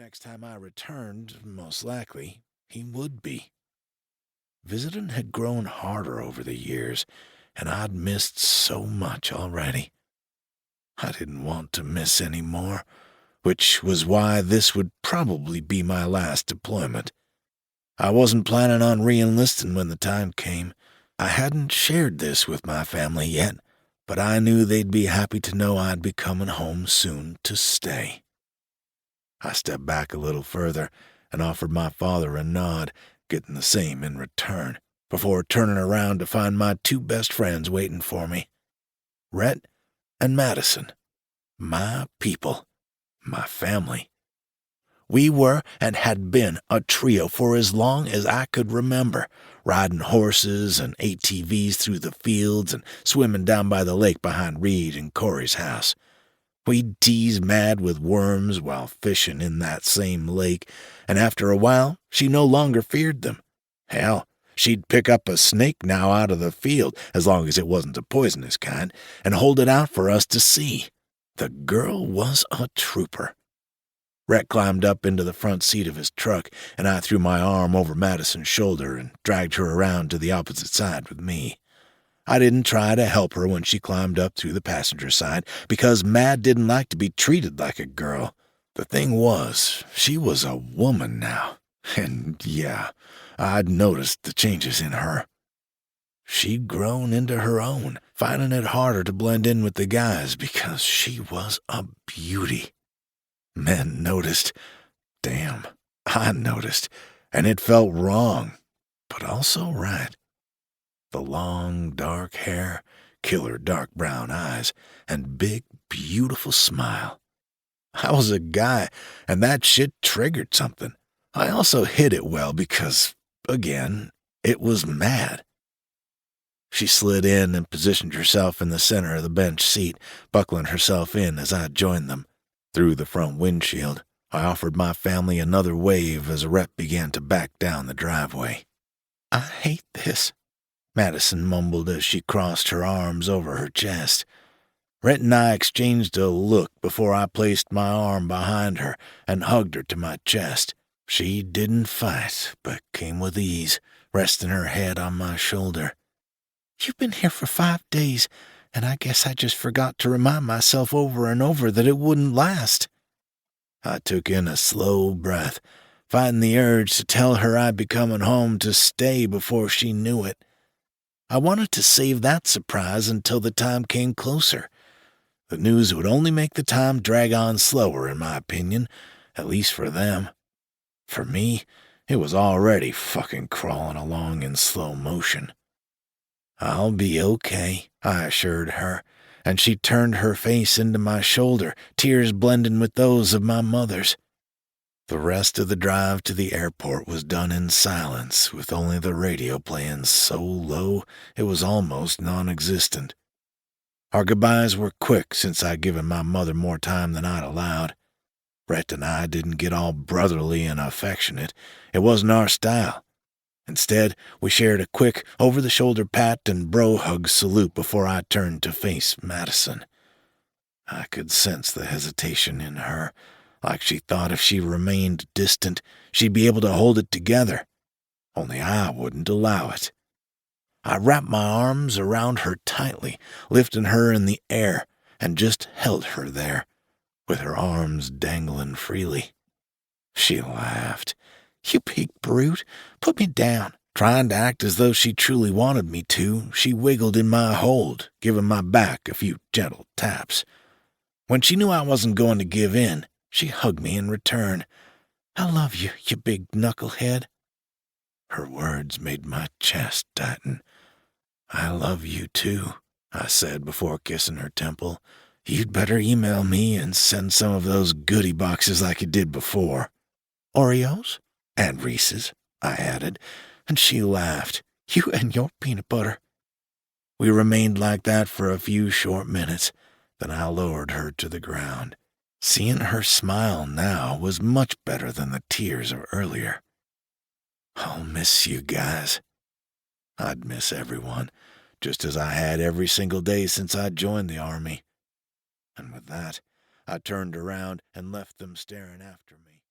next time I returned, most likely, he would be. Visiting had grown harder over the years, and I'd missed so much already. I didn't want to miss any more, which was why this would probably be my last deployment. I wasn't planning on re-enlisting when the time came. I hadn't shared this with my family yet, but I knew they'd be happy to know I'd be coming home soon to stay. I stepped back a little further and offered my father a nod, getting the same in return, before turning around to find my two best friends waiting for me. Rhett and Maddison. My people. My family. We were and had been a trio for as long as I could remember, riding horses and ATVs through the fields and swimming down by the lake behind Reed and Corey's house. We'd tease Mad with worms while fishing in that same lake, and after a while she no longer feared them. Hell, she'd pick up a snake now out of the field, as long as it wasn't a poisonous kind, and hold it out for us to see. The girl was a trooper. Rhett climbed up into the front seat of his truck, and I threw my arm over Maddison's shoulder and dragged her around to the opposite side with me. I didn't try to help her when she climbed up through the passenger side, because Mad didn't like to be treated like a girl. The thing was, she was a woman now, and yeah, I'd noticed the changes in her. She'd grown into her own, finding it harder to blend in with the guys because she was a beauty. Men noticed. Damn, I noticed, and it felt wrong, but also right. The long, dark hair, killer dark brown eyes, and big, beautiful smile. I was a guy, and that shit triggered something. I also hid it well because, again, it was Mad. She slid in and positioned herself in the center of the bench seat, buckling herself in as I joined them. Through the front windshield, I offered my family another wave as Rhett began to back down the driveway. "I hate this," Maddison mumbled as she crossed her arms over her chest. Rhett and I exchanged a look before I placed my arm behind her and hugged her to my chest. She didn't fight, but came with ease, resting her head on my shoulder. "You've been here for 5 days, and I guess I just forgot to remind myself over and over that it wouldn't last." I took in a slow breath, fighting the urge to tell her I'd be coming home to stay before she knew it. I wanted to save that surprise until the time came closer. The news would only make the time drag on slower, in my opinion, at least for them. For me, it was already fucking crawling along in slow motion. "I'll be okay," I assured her, and she turned her face into my shoulder, tears blending with those of my mother's. The rest of the drive to the airport was done in silence, with only the radio playing so low it was almost non-existent. Our goodbyes were quick since I'd given my mother more time than I'd allowed. Rhett and I didn't get all brotherly and affectionate. It wasn't our style. Instead, we shared a quick, over-the-shoulder pat and bro-hug salute before I turned to face Maddison. I could sense the hesitation in her, like she thought if she remained distant, she'd be able to hold it together. Only I wouldn't allow it. I wrapped my arms around her tightly, lifting her in the air, and just held her there, with her arms dangling freely. She laughed. "You big brute, put me down." Trying to act as though she truly wanted me to, she wiggled in my hold, giving my back a few gentle taps. When she knew I wasn't going to give in, she hugged me in return. "I love you, you big knucklehead." Her words made my chest tighten. "I love you too," I said before kissing her temple. "You'd better email me and send some of those goodie boxes like you did before." "Oreos?" "And Reese's," I added, and she laughed. "You and your peanut butter." We remained like that for a few short minutes, then I lowered her to the ground. Seeing her smile now was much better than the tears of earlier. "I'll miss you guys." I'd miss everyone, just as I had every single day since I joined the Army. And with that, I turned around and left them staring after me.